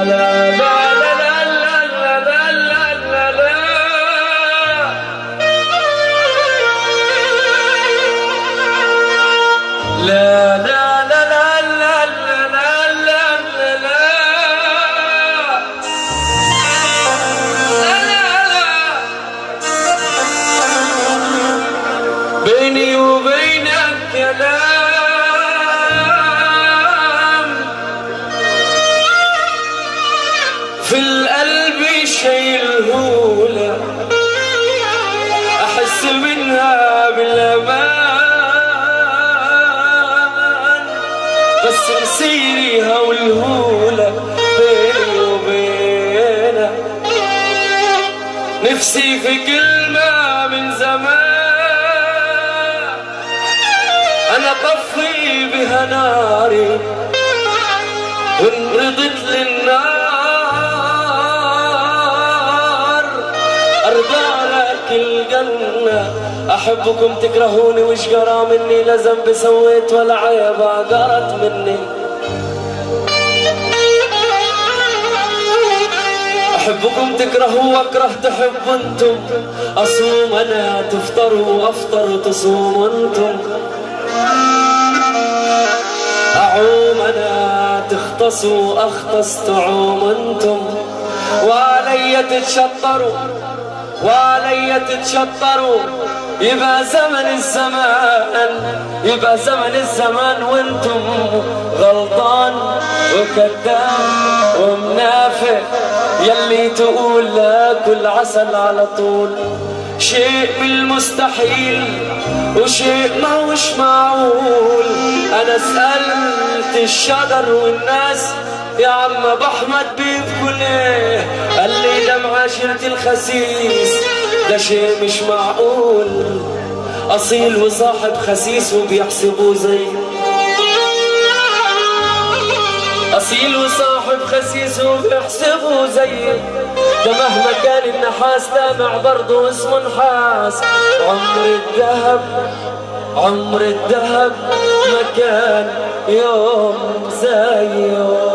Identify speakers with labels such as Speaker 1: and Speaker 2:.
Speaker 1: لا لا لا لا لا لا لا لا لا لا لا بيني وبينك كلام في القلب شايلهولك أحس منها بالأمان بس مسيري هولهولك بيني وبينك نفسي في كلمة من زمان أنا طفي بها ناري وإن رضيت للنار أرضى لك الجنة. أحبكم تكرهوني وش جرى مني لا ذنب سويت ولا عيب عقرت مني. أحبكم تكرهوا وأكره تحبوا أنتم. أصوم أنا تفطروا وأفطر تصوموا أنتم. أعوم أنا تختصوا أختص تعوم أنتم. وعلي تتشطروا وعلي تتشطروا يبقى زمن الزمان وانتم غلطان وكذاب ومنافق يلي تقول لاكل عسل على طول. شيء من المستحيل وشيء ما هوش معقول. انا سألت الشجر والناس يا عم ابو احمد بيبكوا ليه؟ قال لي ده معاشرة الخسيس ده شيء مش معقول. اصيل وصاحب خسيس وبيحسبوه زي أصيل وصاحب خسيس وبيحسبوا زي ده مهما كان النحاس لامع برضه اسمه نحاس. عمر الذهب ما كان يوم زي يوم.